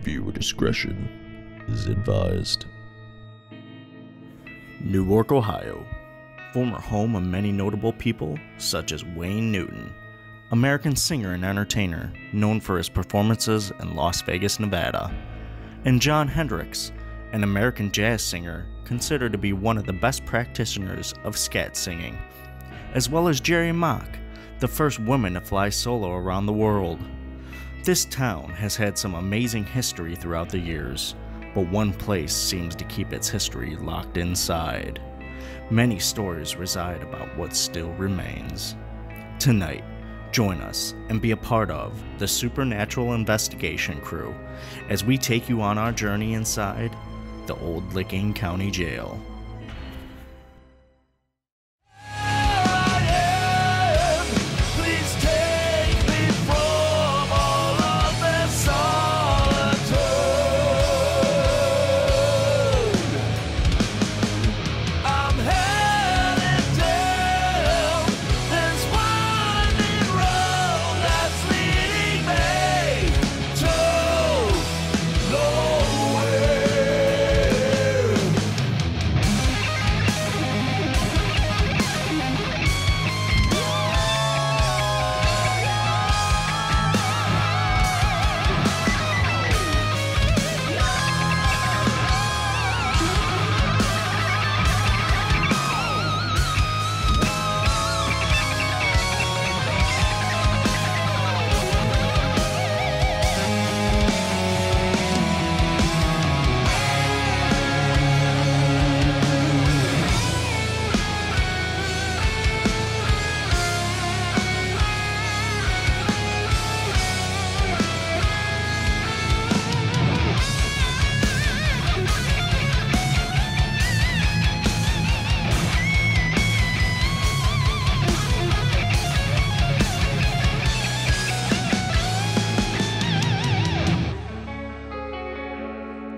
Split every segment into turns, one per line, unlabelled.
Viewer discretion is advised.
Newark, Ohio, former home of many notable people such as Wayne Newton, American singer and entertainer known for his performances in Las Vegas, Nevada, and Jon Hendricks, an American jazz singer considered to be one of the best practitioners of scat singing, as well as Jerry Mock, the first woman to fly solo around the world. This town has had some amazing history throughout the years, but one place seems to keep its history locked inside. Many stories reside about what still remains. Tonight, join us and be a part of the Supernatural Investigation Crew as we take you on our journey inside the old Licking County Jail.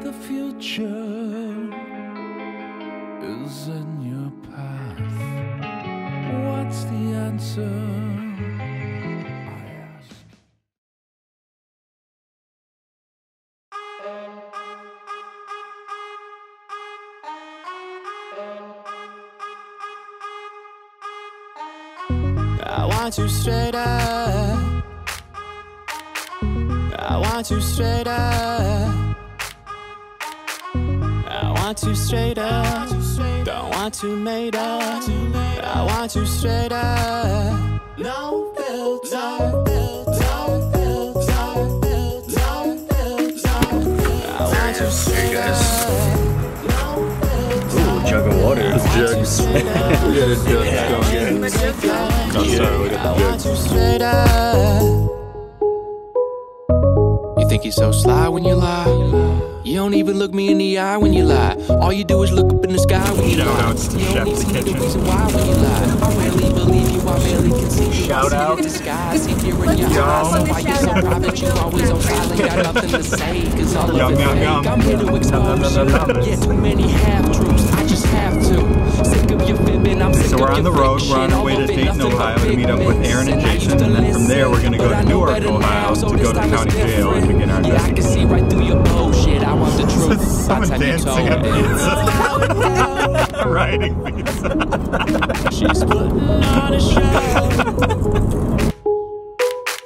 The future is in your path. What's the answer? I ask.
I want you straight up. I want you straight up. I want you straight up. Don't want you made up. I want you straight up. No filter. No filter. I want you straight up.
Ooh, jug of water. Jugs.
We got a jug. I want you straight up. You think you're so sly when you lie. You don't even look me in the eye when you lie. All you do is look up in the sky when you lie.
Shout-outs to
You don't
Chef's
even see the
Kitchen.
reason why when you lie. I rarely believe you, I barely can see you.
Shout
I
out.
see the disguise, see fear in your eyes. So why you so private, you always on silent. Got nothing to say, cause all of
Yum,
it
yum,
fake.
yum.
I'm here to expose you. Yeah, too many half-truths, I just have to. Sick of your fibbing, I'm sick
So
of
we're on the
your
road,
fiction.
we're on our way to Dayton, Ohio to meet up with Aaron and Jason, and then from there we're gonna go to Newark, Ohio to go to the county jail and begin our
Yeah, I can see
investigation.
right through your bullshit. I want the truth.
Someone
By the time you
dancing
told
at
it.
pizza. Riding pizza.
She's putting on a show.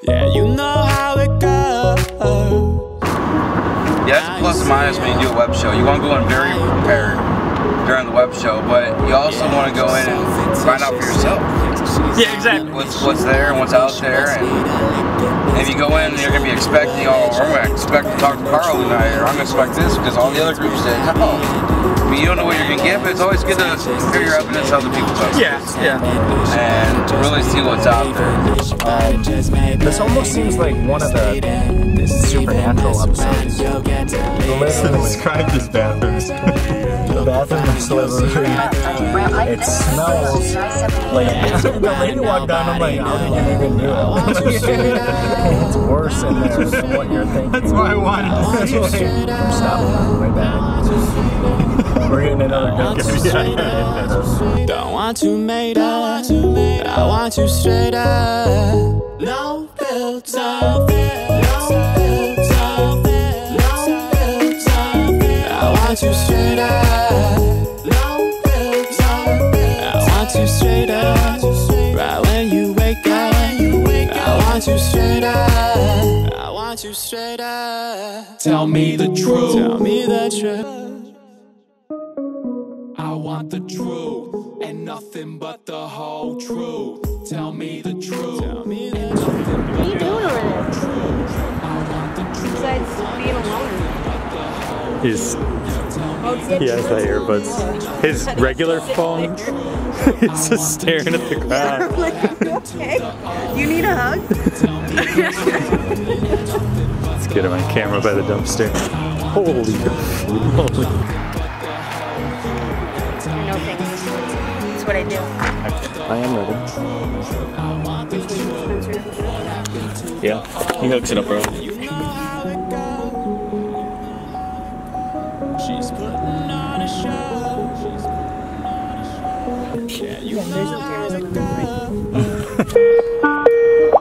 Yeah, you know how it goes.
Yeah, that's a plus and minus when you do a web show. You want to go in very prepared during the web show, but you also want to go in and find out for yourself.
Yeah, exactly.
What's there and what's out there, and if you go in, you're gonna be expecting, oh, I'm gonna expect to talk to Carl tonight, or I'm gonna expect this because all the other groups did. No, I mean, you don't know what you're gonna get, but it's always good to hear your evidence how the people talk.
Yeah, yeah.
And to really see what's out there.
This almost seems like one of the supernatural episodes.
Describe this bathroom.
The bathroom is literally, it smells like, the lady walked down, I'm like, how did you even do it? It's worse in there than what you're thinking.
That's why I wanted to see it.
We're stopping on the way back. We're getting another good.
Don't want you made up. I want you straight up. No filter. No filter. No want you straight up. No filter. I want you straight up. Right when you wake up. I want you straight up. I want you straight up.
Tell me the truth.
Tell me the truth.
I want the truth and nothing but the whole truth. Tell me the truth.
Tell me the
and
truth.
nothing
What are you
but
doing
the
over there?
whole truth. I want the truth.
Besides being alone.
He's,
Oh,
he has the earbuds. His regular phone is just staring at the ground.
Like, okay. You need a hug?
Let's get him on camera by the dumpster. Holy moly.
No thanks. That's what I do.
I am ready. Yeah, he hooks it up early.
She's putting on a show. She's putting on a show. Yeah, you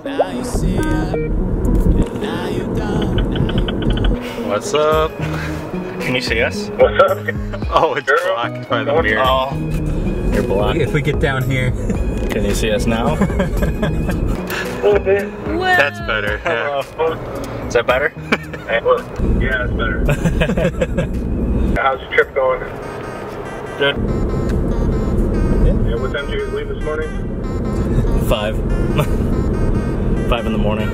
now you see her. And now you don't.
What's up? Can you see us?
What's up?
Oh, it's blocked by the mirror.
Oh.
You're blocked.
If we get down here.
Can you see us now?
A little bit.
That's better. Yeah. Is that better?
Yeah, it's better. How's your trip going?
Good.
Yeah, what time did you leave this morning?
5. 5 in the morning.
I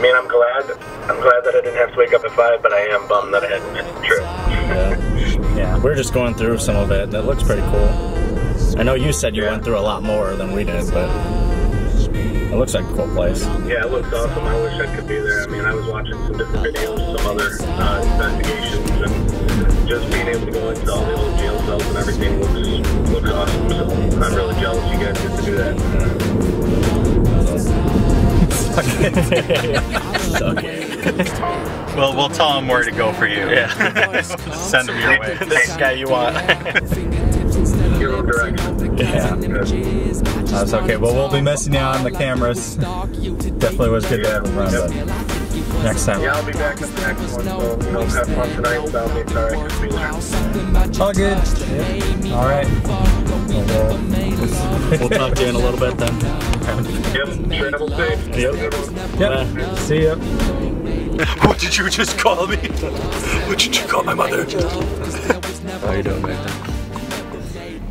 mean, I'm glad that I didn't have to wake up at 5, but I am bummed that I had to miss the trip.
Yeah, we're just going through some of it. That looks pretty cool. I know you said you went through a lot more than we did, but it looks like a cool place.
Yeah, it looks awesome. I wish I could be there. I mean, I was watching some different videos, some other investigations, and just being able to go into all the old jail cells and everything looks awesome. So I'm really jealous you guys get to do that.
Well, we'll tell him where to go for you. Yeah. Send him your way. This guy you want.
Your own direction.
Yeah.
That's okay. Well, we'll be missing you on the cameras. Definitely was good to have him run, but next time.
Yeah, I'll be back at the next one. So, have fun tonight without me. Sorry I couldn't be there.
All good. Yep. All right.
We'll talk to you in a little bit then.
Yep. Travel safe.
Yep. See ya.
What did you just call me? What did you call my mother? How are you doing, man?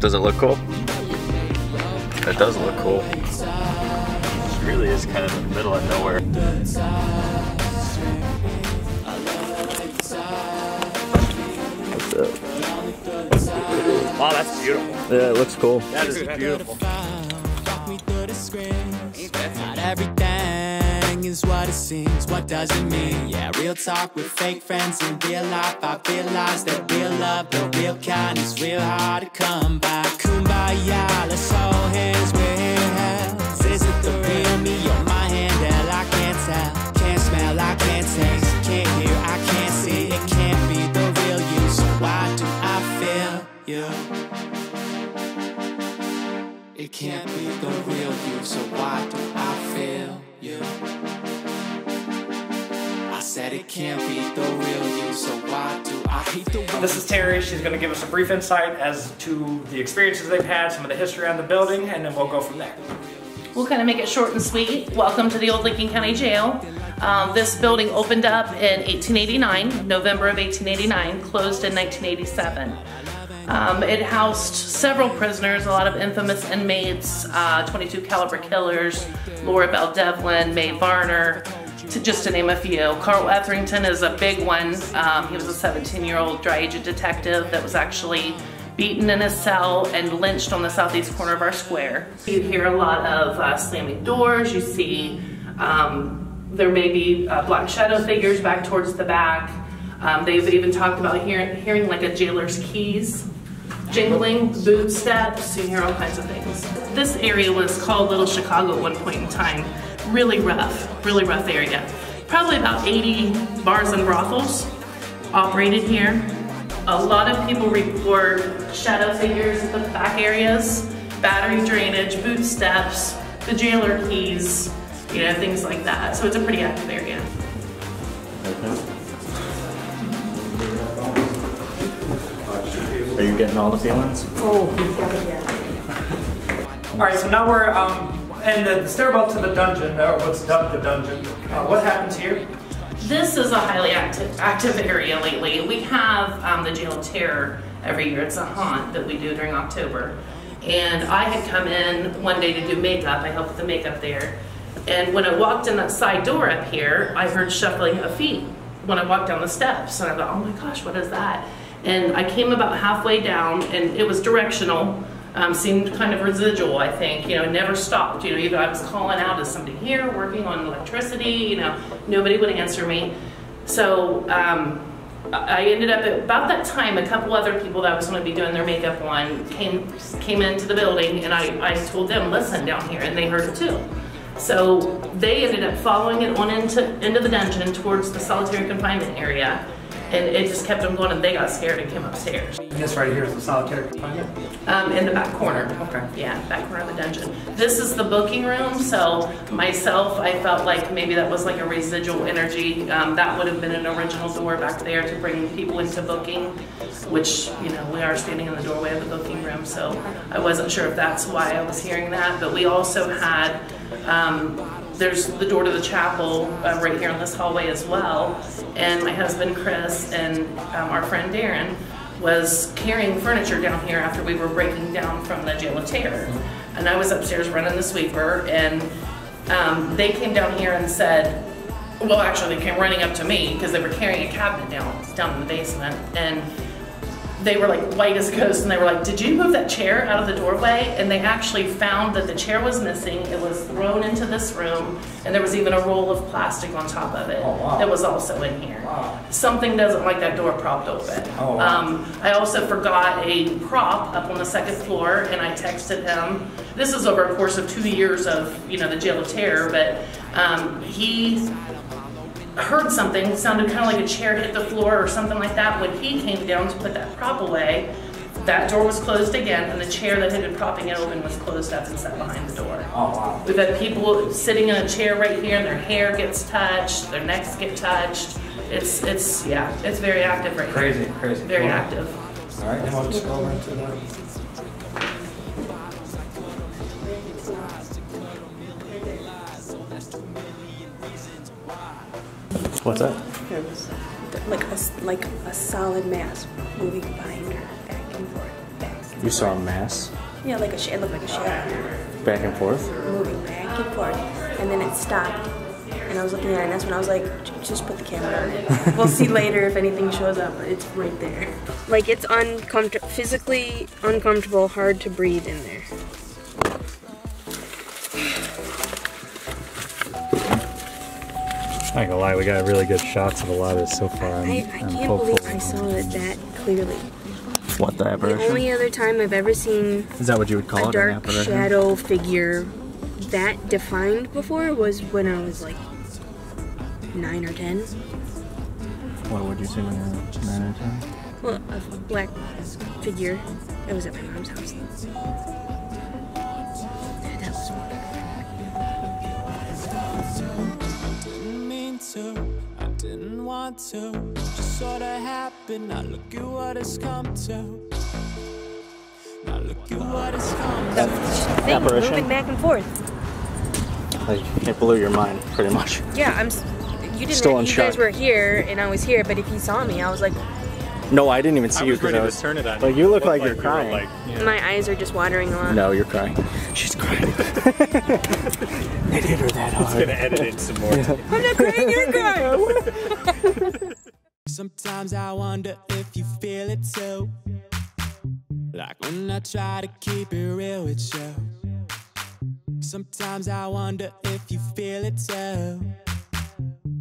Does it look cool? It does look cool. It really is kind of in the middle of nowhere. What's up? Wow, that's beautiful. Yeah, it looks cool. That is beautiful.
Not everything is what it seems. What does it mean? Yeah, real talk with fake friends in real life. I realize that real love, the real kind, is real hard to come by. Kumbaya, let's hold hands with hands. Is it the real me or my handle? I can't tell, can't smell, I can't taste, can't hear, I can't see. It can't be the real you, so why do I feel you? It can't be the real you, so why do I feel you? I said it can't be the real you, so why do I hate the real?
This is Terry. She's going to give us a brief insight as to the experiences they've had, some of the history on the building, and then we'll go from there.
We'll kind of make it short and sweet. Welcome to the old Lincoln County Jail. This building opened up in 1889, November of 1889, closed in 1987. It housed several prisoners, a lot of infamous inmates, 22 caliber killers, Laura Bell Devlin, Mae Varner, just to name a few. Carl Etherington is a big one. He was a 17-year-old dry agent detective that was actually beaten in his cell and lynched on the southeast corner of our square. You hear a lot of slamming doors. You see there may be black shadow figures back towards the back. They've even talked about hearing like a jailer's keys jingling, boot steps, you hear all kinds of things. This area was called Little Chicago at one point in time. Really rough area. Probably about 80 bars and brothels operated here. A lot of people report shadow figures in the back areas, battery drainage, boot steps, the jailer keys, you know, things like that. So it's a pretty active area.
you're getting all the feelings?
Oh, yeah.
Alright, so now we're in the stairwell to the dungeon, or what's dubbed the dungeon. What happens here?
This is a highly active area lately. We have the Jail of Terror every year. It's a haunt that we do during October. And I had come in one day to do makeup. I helped with the makeup there. And when I walked in that side door up here, I heard shuffling of feet when I walked down the steps. And I thought, oh my gosh, what is that? And I came about halfway down, and it was directional. Seemed kind of residual, I think. You know, it never stopped. You know, either I was calling out, is somebody here working on electricity? You know, nobody would answer me. So I ended up at about that time, a couple other people that I was going to be doing their makeup on came into the building, and I told them, listen, down here, and they heard it too. So they ended up following it on into the dungeon towards the solitary confinement area. And it just kept them going, and they got scared and came upstairs.
This right here is the solitary confinement?
In the back corner.
Okay.
Yeah, back corner of the dungeon. This is the booking room, so myself, I felt like maybe that was like a residual energy. That would have been an original door back there to bring people into booking, which, you know, we are standing in the doorway of the booking room, so I wasn't sure if that's why I was hearing that. But we also had, there's the door to the chapel right here in this hallway as well. And my husband Chris and our friend Darren was carrying furniture down here after we were breaking down from the Jail of Terror. And I was upstairs running the sweeper, and they came down here and said, well, actually they came running up to me because they were carrying a cabinet down in the basement. And they were like white as a ghost, and they were like, did you move that chair out of the doorway? And they actually found that the chair was missing. It was thrown into this room, and there was even a roll of plastic on top of it.
Oh, wow.
That was also in here.
Wow.
Something doesn't like that door propped open.
Oh, wow.
I also forgot a prop up on the second floor, and I texted him. This is over a course of 2 years of, you know, the Jail of Terror, but he heard something, sounded kind of like a chair hit the floor or something like that. When he came down to put that prop away, that door was closed again, and the chair that had been propping it open was closed up and sat behind the door.
Oh, wow.
We've had people sitting in a chair right here, and their hair gets touched, their necks get touched. It's very active right
Crazy,
here.
crazy.
Very active.
All right, and we'll just go over into the...
What's that?
There was like a solid mass moving behind her, back and forth, back and forth.
You saw a mass?
Yeah, like it looked like a shadow.
Back and forth?
Moving back and forth, and then it stopped. And I was looking at it, and that's when I was like, just put the camera on it. We'll see later if anything shows up, but it's right there. Like, it's physically uncomfortable, hard to breathe in there.
I ain't gonna lie, we got really good shots of a lot of this so far.
I can't believe I saw it that clearly.
What, the apparition?
The only other time I've ever seen
Is that what you would call
a
it?
dark shadow figure that defined before was when I was like 9 or 10.
What would you say when you were 9 or 10?
Well, a black figure. It was at my mom's house. That was
I didn't want to, just sorta happened. Now look at what it's come to. Now look at what it's come to.
Thing moving back and forth.
Like, it blew your mind, pretty much.
Yeah, you guys were here and I was here, but if you saw me, I was like,
no, I didn't even see you because I was
turn it on.
Like, you look like you're crying.
My eyes are just watering a lot.
No, you're crying. She's crying. They hit her that hard.
It's gonna edit in some more.
Yeah.
I'm not crying, you're crying.
Sometimes I wonder if you feel it too. Like when I try to keep it real with you. Sometimes I wonder if you feel it too.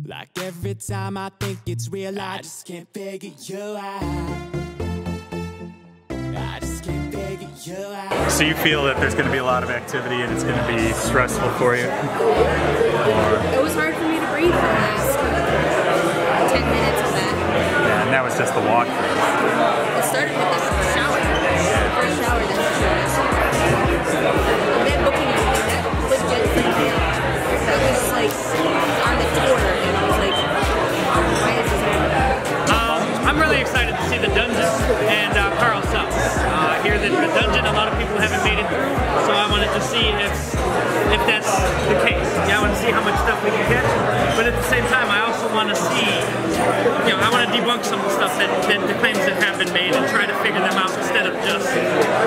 Like every time I think it's real, I just can't figure you out. I just can't figure you out.
So you feel that there's going to be a lot of activity and it's going to be stressful for you?
It was hard for me to breathe for the last 10 minutes of that.
Yeah, and that was just the walk.
It started with the shower. The first shower that she was. And then booking me, that legit thing. That was like on the tour, and I was like, why is this happening?
I'm really excited to see the dungeon and Carl South. want to see, you know, I want to debunk some of the stuff that the claims that have been made and try to figure them out instead of just,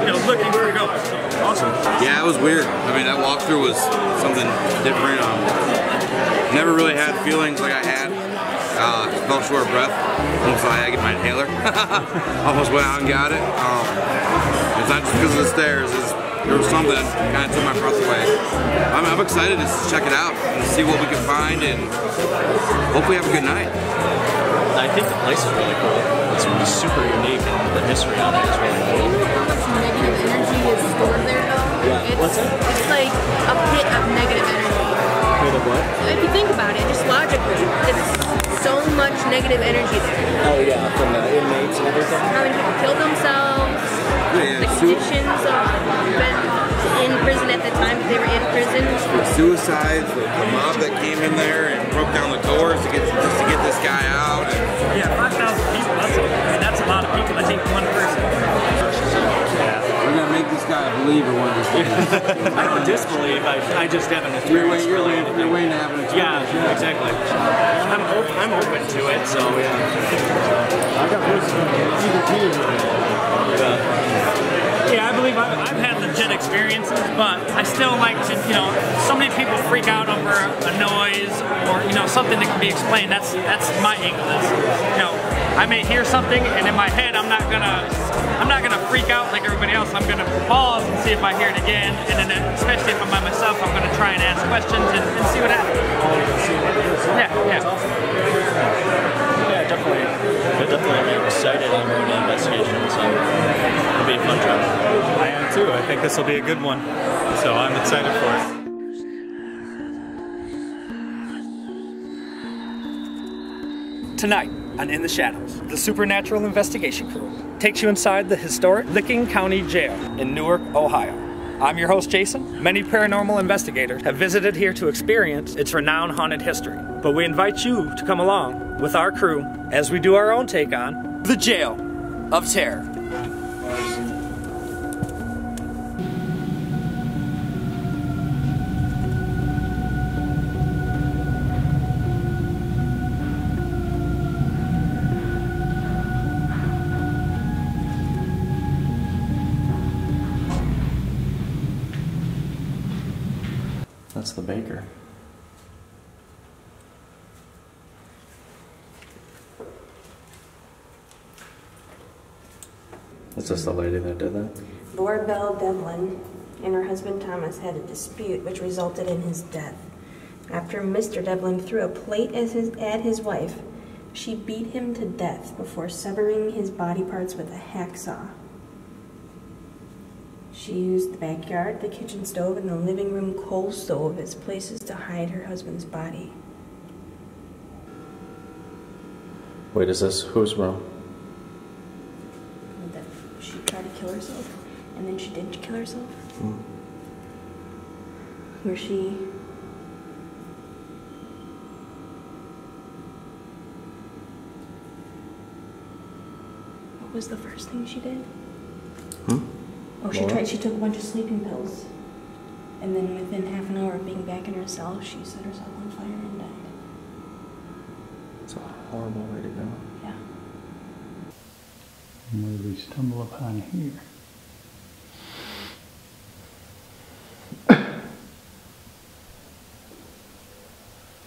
you know, looking for ghosts.
Awesome. Yeah, it was weird. I mean, that walkthrough was something different. Never really had feelings like I had. Fell short of breath. Almost thought I had to get my inhaler. Almost went out and got it. It's not just because of the stairs. There was something that kind of took my breath away. I'm excited to check it out and see what we can find and hopefully have a good night.
I think the place is really cool. It's super unique and the history on it is really cool.
How much negative energy is stored there though?
Yeah. What's that?
It's like a pit of negative energy.
Pit of what?
If you think about it, just logically, it's so much negative energy there.
Oh yeah, from the inmates and everything.
How many people kill themselves? The conditions of been in prison at the time that they were in prison.
The suicides, the mob that came in there and broke down the doors to get this guy out. And
yeah, 5,000 people. That's a lot of people. I think one person.
Yeah. We're gonna make this guy a believer one of these days.
I don't disbelieve. I just haven't experienced. You're
waiting to have an experience.
Yeah, exactly. I'm open to it. So yeah. I got
Yeah, I believe I've had legit experiences, but I still like to, you know, so many people freak out over a noise or, you know, something that can be explained. That's my angle. You know, I may hear something and in my head I'm not gonna freak out like everybody else. I'm gonna pause and see if I hear it again, and then especially if I'm by myself, I'm gonna try and ask questions and see what happens. Yeah.
Yeah, definitely. I'm excited. I'm going to investigation, so it'll be a fun trip.
I am too. I think this will be a good one. So I'm excited for it.
Tonight on In the Shadows, the Supernatural Investigation Crew takes you inside the historic Licking County Jail in Newark, Ohio. I'm your host, Jason. Many paranormal investigators have visited here to experience its renowned haunted history. But we invite you to come along with our crew as we do our own take on the Jail of Terror.
That's the baker. Is this the lady that did that?
Belle Devlin and her husband Thomas had a dispute which resulted in his death. After Mr. Devlin threw a plate at his wife, she beat him to death before severing his body parts with a hacksaw. She used the backyard, the kitchen stove, and the living room coal stove as places to hide her husband's body.
Wait, is this whose room?
She tried to kill herself, and then she didn't kill herself. Where she... What was the first thing she did? Oh, she took a bunch of sleeping pills. And then within half an hour of being back in her cell, she set herself on fire and died.
It's a horrible way to go.
Yeah.
And what did we stumble upon here?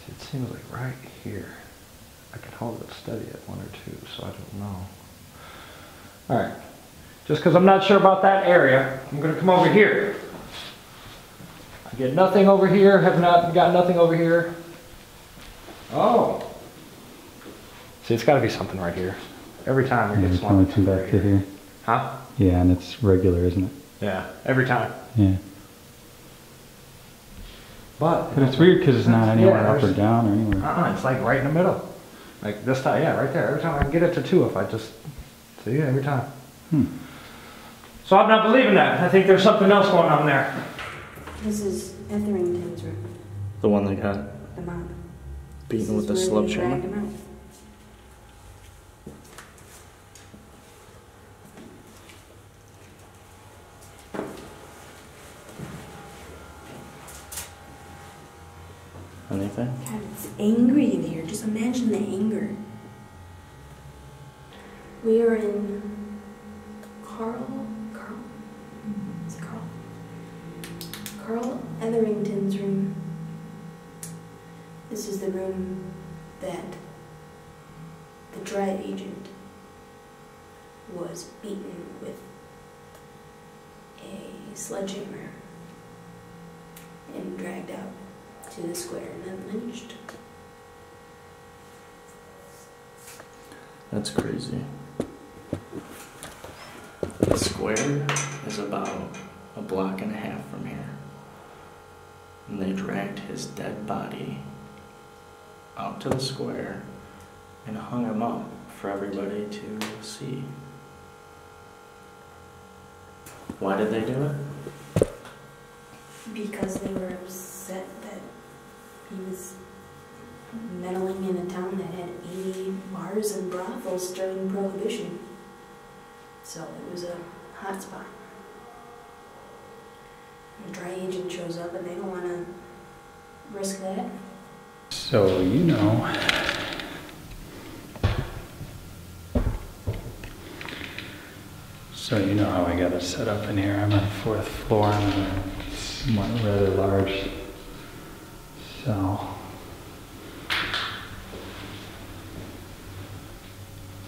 See, it seems like right here. I can hold it steady at 1 or 2, so I don't know. Alright. Just because I'm not sure about that area, I'm going to come over here. I get nothing over here, have not got nothing over here. Oh. See, it's got to be something right here. Every time it gets one.
It's only back to here.
Huh?
Yeah, and it's regular, isn't it?
Yeah, every time.
Yeah.
But
it's weird because it's not anywhere up or down or anywhere.
It's like right in the middle. Like this time, yeah, right there. Every time I can get it to 2 if I just see every time. So I'm not believing that. I think there's something else going on there.
This is Etherington's room.
The one that got
the mob
beaten with the sledgehammer. Anything?
Kind of It's angry in here. Just imagine the anger. We are in Carl Etherington's room. This is the room that the dry agent was beaten with a sledgehammer and dragged out to the square and then lynched.
That's crazy. The square is about a block and a half from here. And they dragged his dead body out to the square and hung him up for everybody to see. Why did they do it?
Because they were upset that he was meddling in a town that had 80 bars and brothels during Prohibition. So it was a hot spot. A dry agent shows up and they don't want to risk that.
So, you know. So, you know how I got it set up in here. I'm on the 4th floor. I'm in a somewhat rather large cell.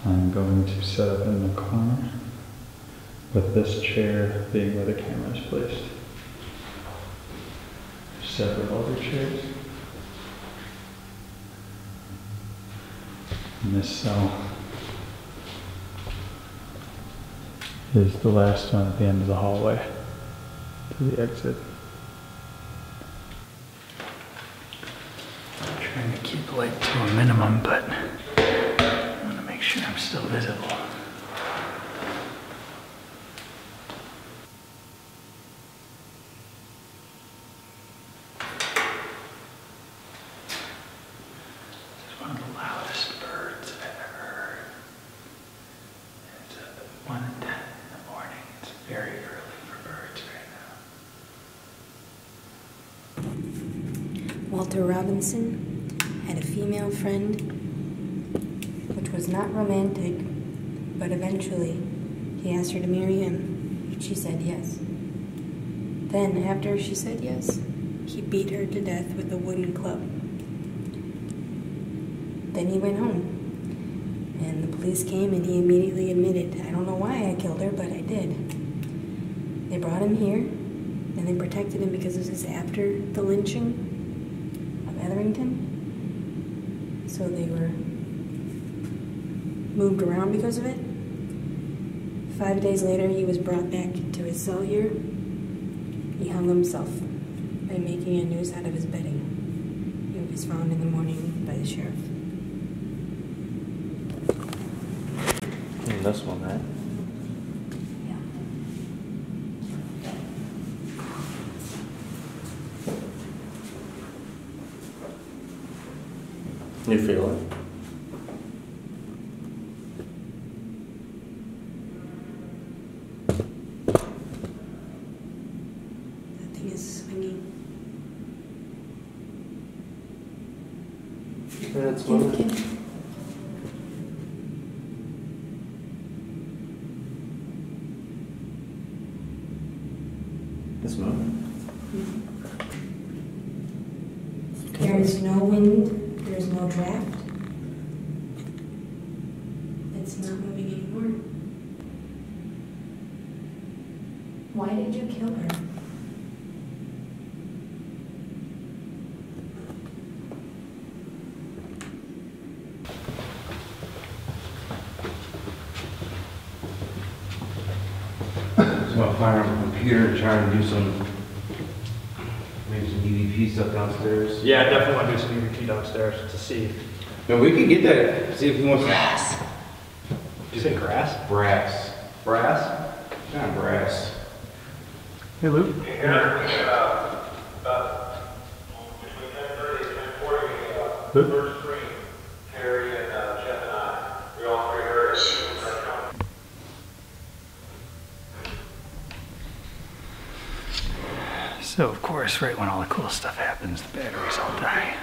I'm going to set up in the corner with this chair being where the camera is placed. Several other chairs. And this cell is the last one at the end of the hallway to the exit. I'm trying to keep the light to a minimum, but I want to make sure I'm still visible. One of the loudest birds I've ever heard. It's 1:10 in the morning. It's very early for birds right now.
Walter Robinson had a female friend, which was not romantic, but eventually he asked her to marry him. She said yes. Then, after she said yes, he beat her to death with a wooden club. Then he went home, and the police came and he immediately admitted, I don't know why I killed her, but I did. They brought him here, and they protected him because this is after the lynching of Etherington. So they were moved around because of it. 5 days later, he was brought back to his cell here. He hung himself by making a noose out of his bedding. He was found in the morning by the sheriff.
This one, right? Yeah. You feel it?
That thing is swinging.
Yeah, it's moving. It's moving.
There is no wind, there is no draft. It's not moving anymore. Why did you kill her?
So I find on the computer and trying to do maybe some EVP stuff downstairs.
Yeah, I definitely want to do some EVP downstairs to see.
No, we could get that. See if he wants
Grass. Did you say grass?
Brass.
Brass?
Kind of brass.
Hey, Luke.
Between 10:30 and 10:40, first screen, Carrie and Jeff and I, we all three heard it.
So, of course, right when all the cool stuff happens, the batteries all die.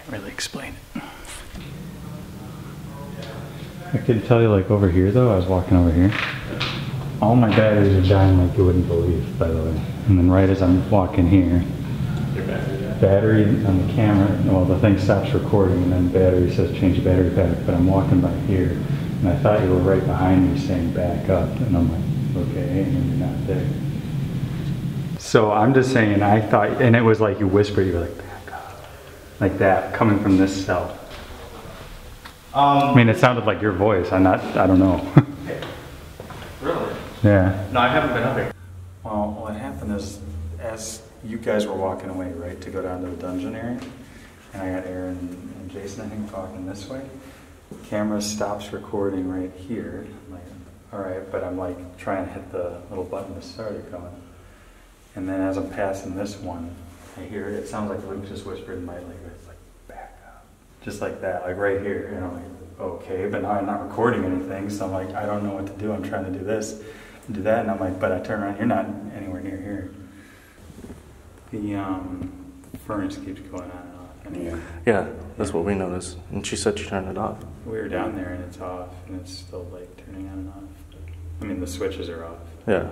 really explain it.
I can tell you, like over here though, I was walking over here. All my batteries are dying like you wouldn't believe, by the way. And then right as I'm walking here, battery on the camera, well, the thing stops recording and then battery says change battery pack, but I'm walking by here and I thought you were right behind me saying back up, and I'm like, okay, and you're not there. So I'm just saying, I thought, and it was like you whispered, you were like, back up, like that, coming from this cell. I mean, it sounded like your voice. I don't know.
Really?
Yeah.
No, I haven't been up here.
Well, what happened is, as you guys were walking away, right, to go down to the dungeon area, and I got Aaron and Jason, I think, walking this way. Camera stops recording right here. I'm like, all right, but I'm like trying to hit the little button to start it going. And then as I'm passing this one, I hear it sounds like Luke just whispered in my ear, it's like, back up. Just like that, like right here. And I'm like, okay, but now I'm not recording anything, so I'm like, I don't know what to do. I'm trying to do this and do that, and I'm like, but I turn around, you're not anywhere near here. The furnace keeps going on and off. Anyway.
Yeah, that's what we noticed. And she said she turned it off.
We were down there and it's off, and it's still like turning on and off. I mean, the switches are off.
Yeah.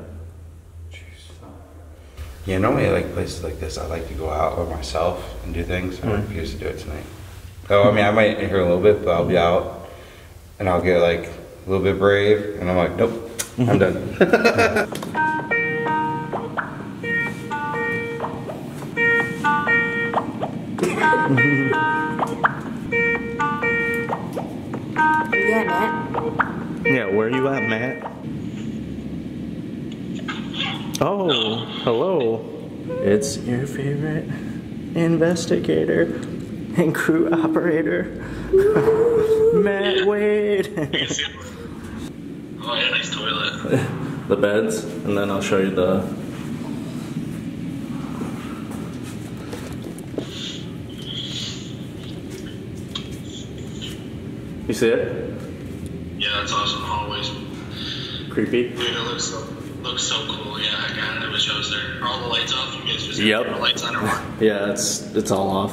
Yeah, normally I like places like this, I like to go out by myself and do things. I refuse to do it tonight. So, I mean, I might hear a little bit, but I'll be out and I'll get like a little bit brave, and I'm like, nope, I'm done.
Yeah, Matt.
Yeah, where are you at, Matt? Oh, hello. It's your favorite investigator and crew operator, Matt Wade.
Oh, yeah, nice toilet.
The beds, and then I'll show you the... You see it?
Yeah, that's awesome. Always.
Creepy?
Dude, it looks so cool. Yeah, I got it. I wish I was there. Are all the lights off? You guys just have
Yep.
the lights on or what?
Yeah, it's all off.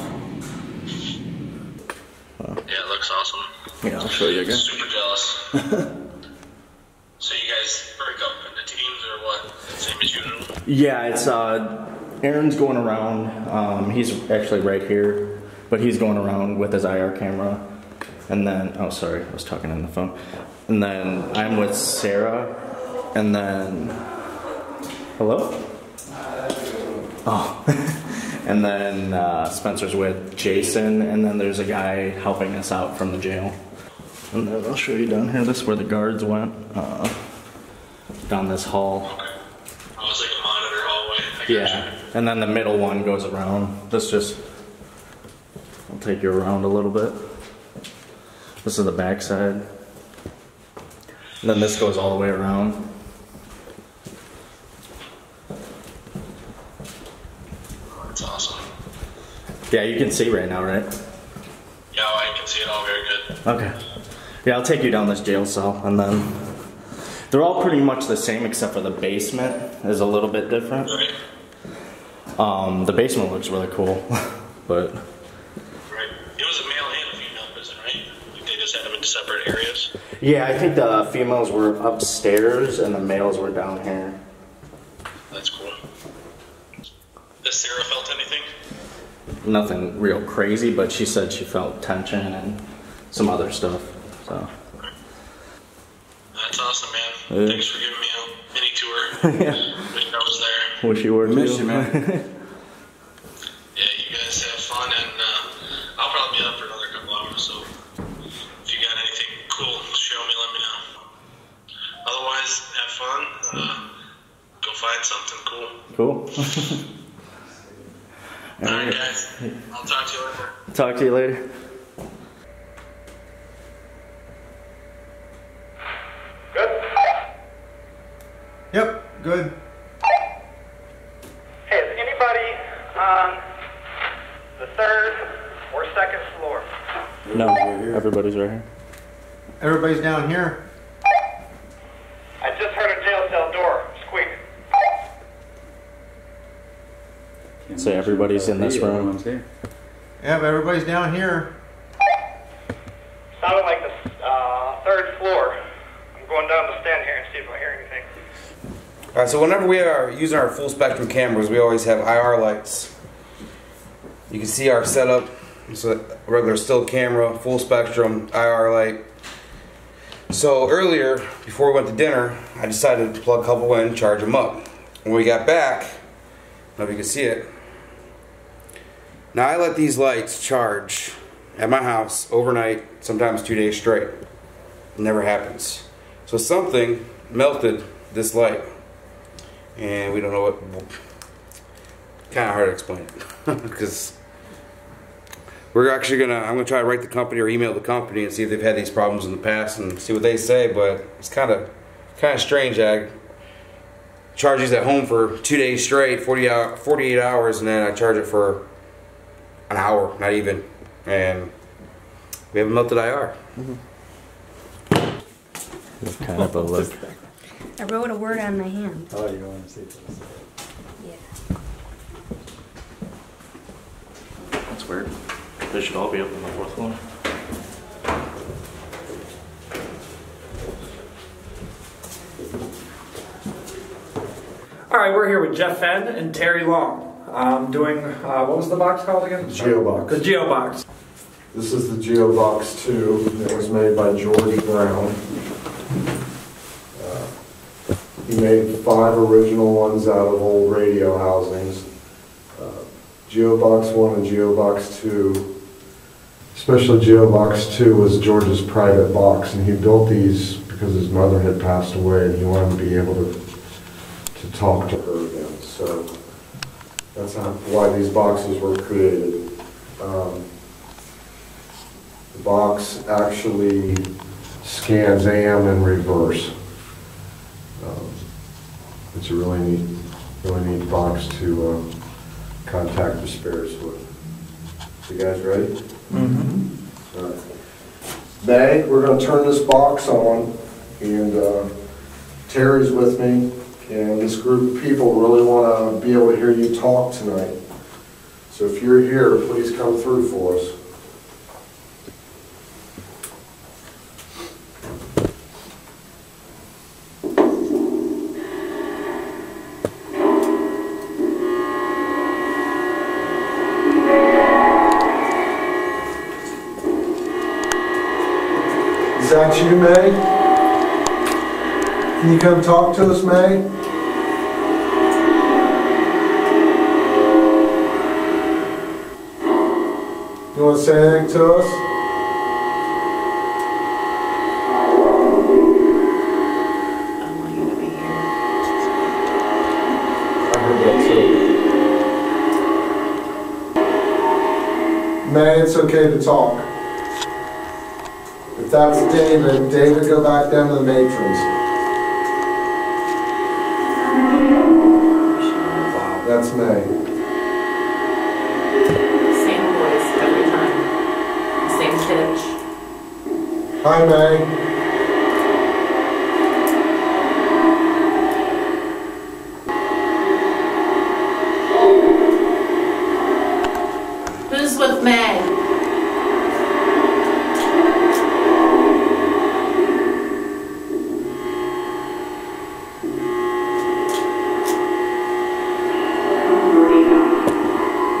Yeah, it looks awesome.
Yeah, I'll show you again.
Super jealous. So you guys break up into teams or what? Same as usual?
Yeah, it's Aaron's going around. He's actually right here, but he's going around with his IR camera. And then, oh sorry, I was talking on the phone. And then I'm with Sarah, and then, hello? Oh, and then Spencer's with Jason, and then there's a guy helping us out from the jail. And then I'll show you down here, this is where the guards went, down this hall.
Okay. Oh, it's like a monitor hallway.
Yeah, and then the middle one goes around. This just, I'll take you around a little bit. This is the back side. And then this goes all the way around.
Oh, that's awesome.
Yeah, you can see right now, right?
Yeah, I can see it all very good.
Okay. Yeah, I'll take you down this jail cell, and then they're all pretty much the same except for the basement is a little bit different.
Right.
The basement looks really cool, but...
Right. It was a male and a female prison, right? Like they just had them in separate areas?
Yeah, I think the females were upstairs and the males were down here.
That's cool. Has Sarah felt anything?
Nothing real crazy, but she said she felt tension and some other stuff, so...
That's awesome, man.
Yeah.
Thanks for giving me a mini tour.
Yeah.
Wish I was there.
Wish you were too.
Miss you, man.
Yeah, you guys have fun, and I'll probably be up for another couple hours, so if you got anything cool to show me, let me know. Otherwise, have fun. Go find something cool.
Cool.
Alright, guys. I'll talk to you later.
Talk to you later.
Good?
Yep, good.
Hey, is anybody on the third or second floor?
No, everybody's right here.
Everybody's down here.
I just heard a jail cell door squeak.
So everybody's in this room.
Yeah, but everybody's down here.
Sounded like the third floor. I'm going down the stand here and see if I hear anything.
Alright, so whenever we are using our full spectrum cameras, we always have IR lights. You can see our setup. It's a regular still camera, full spectrum, IR light. So earlier, before we went to dinner, I decided to plug a couple in, charge them up. When we got back, I don't know if you can see it. Now I let these lights charge at my house overnight, sometimes 2 days straight. It never happens. So something melted this light. And we don't know what. Kind of hard to explain because we're actually I'm gonna try to write the company or email the company and see if they've had these problems in the past and see what they say. But it's kind of strange. I charge these at home for 2 days straight, 48 hours, and then I charge it for an hour, not even, and we have a melted IR.
It's kind of a look.
I wrote a word on my hand.
Oh, you don't want to see this?
Yeah.
That's weird. They should all be up on the fourth floor.
All right, we're here with Jeff Fenn and Terry Long. Doing, what was the box called again?
GeoBox.
The GeoBox.
This is the GeoBox 2. It was made by George Brown. He made 5 original ones out of old radio housings. GeoBox 1 and GeoBox 2, especially GeoBox 2, was George's private box, and he built these because his mother had passed away and he wanted to be able to talk to her again. So that's why these boxes were created. The box actually scans AM in reverse. It's a really neat box to contact the spirits with. You guys ready? Mm-hmm. All right. May, we're going to turn this box on, and Terry's with me, and this group of people really want to be able to hear you talk tonight. So if you're here, please come through for us. Is that you, May? Can you come talk to us, May? You want to say anything to us?
I want you to be here.
I heard that too. May, it's okay to talk. If that's David, David, go back down to the matrons. Wow, that's May.
Same voice every time. Same pitch.
Hi, May.
Who's with Meg?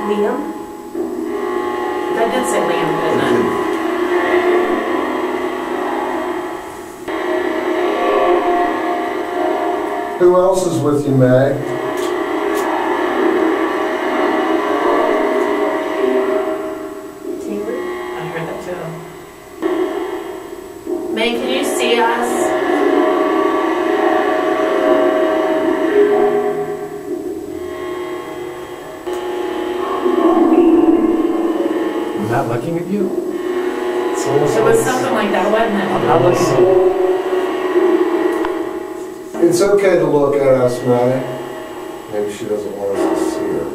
Liam?
I did say Liam, didn't I?
Who else is with you, May?
Taylor?
I heard that too. May, can you see us?
I'm not looking at you.
It was something like that, wasn't it?
I'm not looking at you.
It's okay to look at us, May. Maybe she doesn't want us to see her.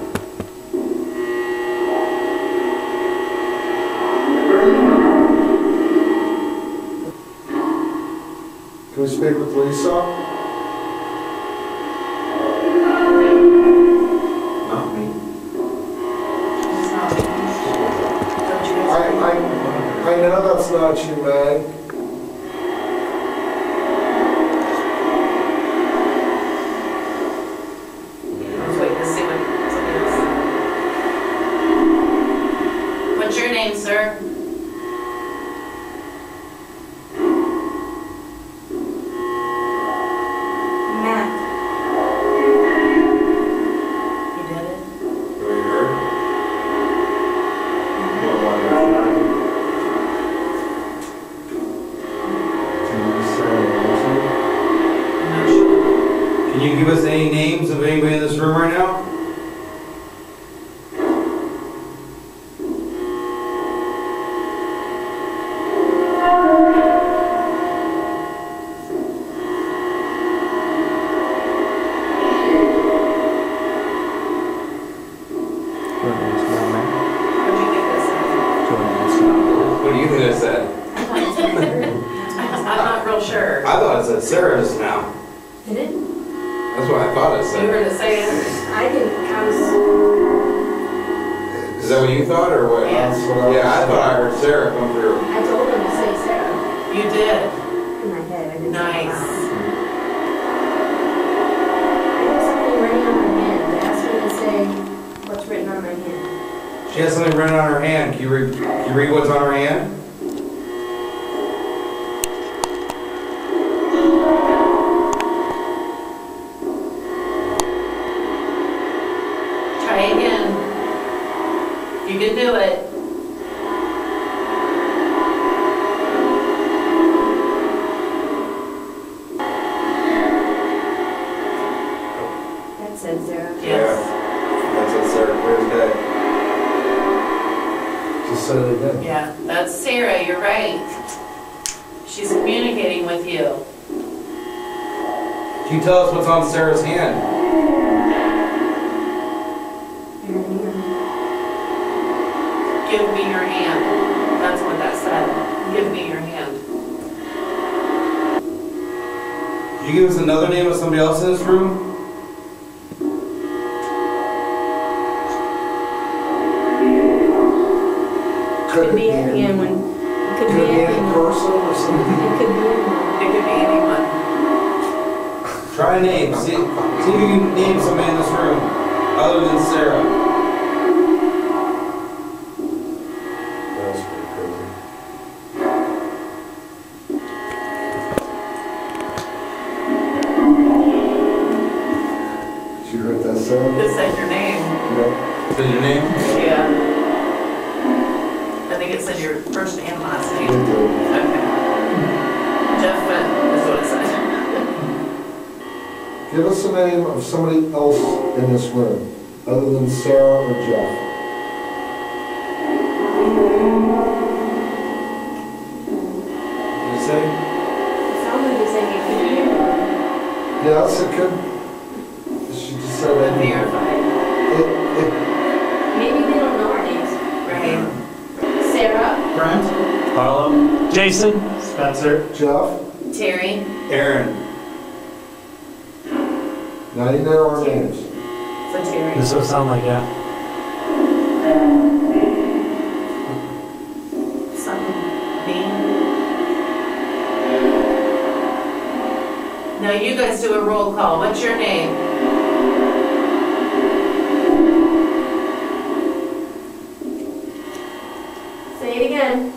Can we speak with Lisa? Not me. it's not you, Meg.
Let's wait to see what somebody else. What's your name, sir?
Matt.
You did it?
Can you give us any names of anybody in this room right now? What do you think I said?
I'm not real sure.
I thought it said Sarah's now.
Did it?
That's what I thought it
You
said.
heard it say it?
I didn't. I was.
Is that what you thought or what?
Yes.
Yeah, I thought I heard Sarah come through.
I told him to say Sarah.
You did.
In my head, I didn't.
Nice.
I have something written on my hand. They asked me to say what's written on my hand.
She has something written on her hand. Can you read what's on her hand?
Try again. You can do it.
That said Sarah.
Yes.
That's what Sarah clear as day.
Just said it again.
Yeah, that's Sarah. You're right. She's communicating with you.
Can you tell us what's on Sarah's hand?
Give me your hand. That's what that said. Give me your hand.
Can you give us another name of somebody else in this room?
Could be anyone. Could be any
person or something.
It could be anyone.
It could be anyone.
Try a name. See if you can name somebody in this room other than Sarah.
That was pretty crazy. Did you hear that sound?
It said your name.
Yeah.
Is that your name?
Yeah. I think it said your first and last name.
It did.
Okay. Jeff Fenn is what it said.
Give us the name of somebody else in this room, other than Sarah or Jeff.
Did you say?
It sounds like you're saying it could be anyone.
Yes, it could. She just said that.
Verified.
Maybe they don't know our names.
Right.
Sarah.
Brent. Carlo. Jason. Spencer.
Jeff.
Terry.
Aaron.
Now you know our names.
So Terry.
This would sound like that.
Something. Me. Now you guys do a roll call. What's your name?
Say it again.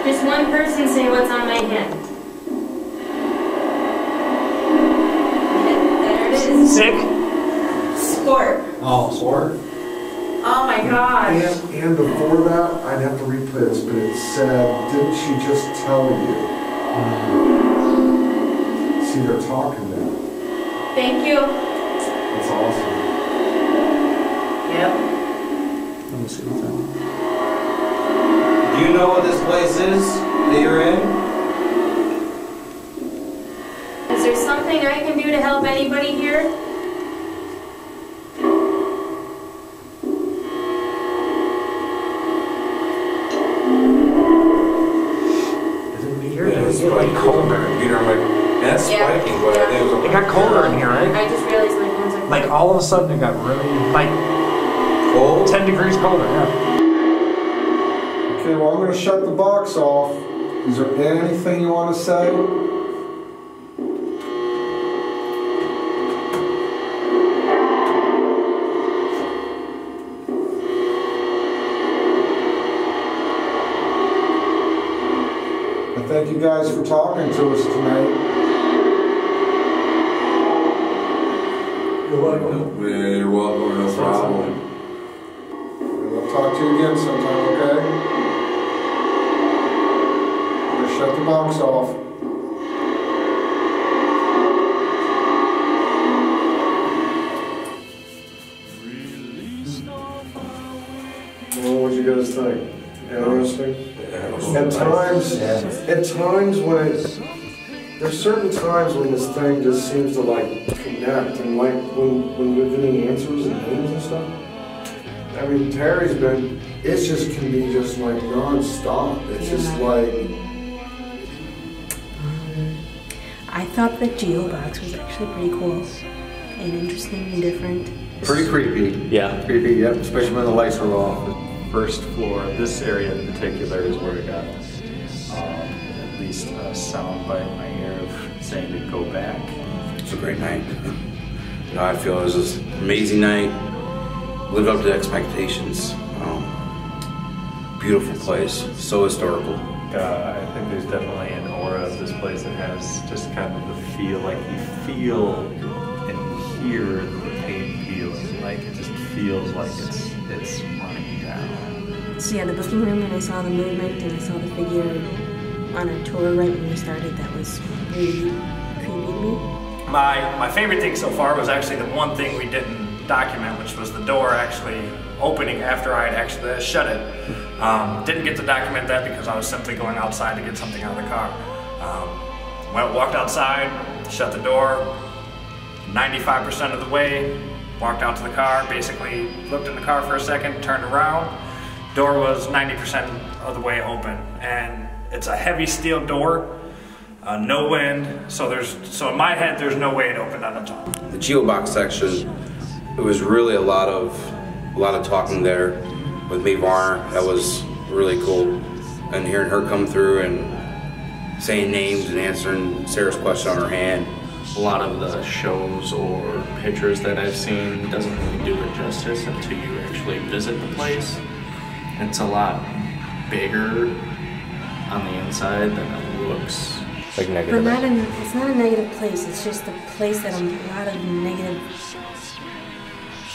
Just one person say what's on my hand. There it is.
Sick.
Sport.
Oh, sport.
Oh my gosh.
And before that, I'd have to replay this, but it said, didn't she just tell you? See, they're talking now.
Thank you.
That's awesome.
Yep.
Let me see what's that.
Do you know what this place is that you're in?
Is there something I can do to help anybody here?
It's pretty cold there. Peter, I'm like, That's spiking, but I think it was
It got colder in here, right?
I just realized my hands are
Like all of a sudden it got really, like,
cold?
10 degrees colder, yeah.
Okay, well, I'm going to shut the box off. Is there anything you want to say? I thank you guys for talking to us tonight.
You're welcome. Yeah, you're welcome, no problem.
We'll talk to you again sometime, okay? Just shut the box off. Well, what do you guys think? Interesting? At times when it's, there's certain times when this thing just seems to like connect, and like when we're getting answers and names and stuff. I mean, Terry's been, it just can be just like non-stop. It's just like.
I thought the Geo box was actually pretty cool and interesting and different.
Pretty creepy.
Yeah.
Creepy, yep, especially when the lights are off. First floor, this area in particular is where it got at least a sound bite in my ear of saying to go back.
It's a great night. You know, I feel it was an amazing night. Lived up to expectations. Beautiful place, so historical.
I think there's definitely an aura of this place that has just kind of the feel, like you feel and hear the paint peeling. Like it just feels like it's running down.
So yeah, the booking room, when I saw the movement and I saw the figure on our tour right when we started, that was really creepy to me.
My favorite thing so far was actually the one thing we didn't document, which was the door actually opening after I had actually shut it. Didn't get to document that because I was simply going outside to get something out of the car. Walked outside, shut the door, 95% of the way, walked out to the car, basically looked in the car for a second, turned around, door was 90% of the way open, and it's a heavy steel door, no wind, so in my head there's no way it opened on its own.
The geobox section, it was really a lot of talking there with Mae Varner. That was really cool, and hearing her come through and saying names and answering Sarah's question on her hand.
A lot of the shows or pictures that I've seen doesn't really do it justice until you actually visit the place. It's a lot bigger on the inside than it looks.
Like negative.
But it's not a negative place, it's just a place that a lot of negative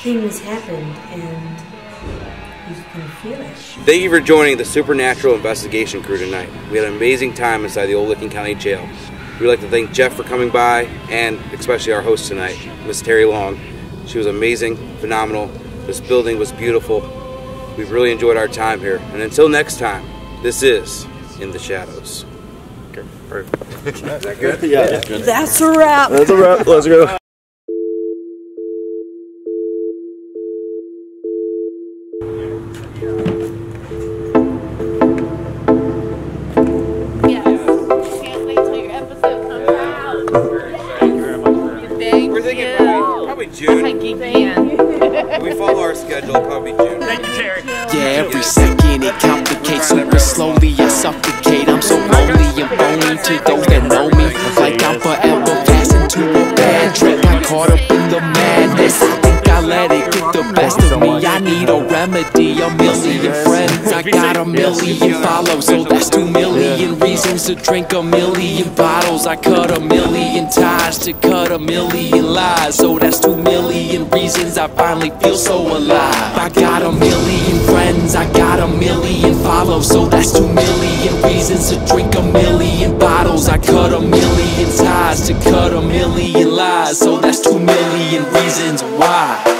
things happened and you can feel it.
Thank you for joining the Supernatural Investigation crew tonight. We had an amazing time inside the Old Licking County Jail. We'd like to thank Jeff for coming by, and especially our host tonight, Miss Terry Long. She was amazing, phenomenal. This building was beautiful. We've really enjoyed our time here. And until next time, this is In the Shadows.
Okay, perfect.
Is that good?
Yeah, good.
That's a wrap.
That's a wrap. Let's go.
We follow our schedule, probably June.
Thank you, Terry.
Yeah, every second it complicates super slowly. I suffocate. I'm so lonely and bony to those that know me. Like I'm forever fast into a bad trip. I caught up in the madness. I think I let it get the best of me. I need a remedy, a million friends. I got a million follows, so that's 2 million reasons to drink a million bottles. I cut a million ties to cut a million lies, so that's 2 million reasons I finally feel so alive. I got a million friends, I got a million follows, so that's 2 million reasons to drink a million bottles. I cut a million ties to cut a million lies, so that's 2 million reasons why.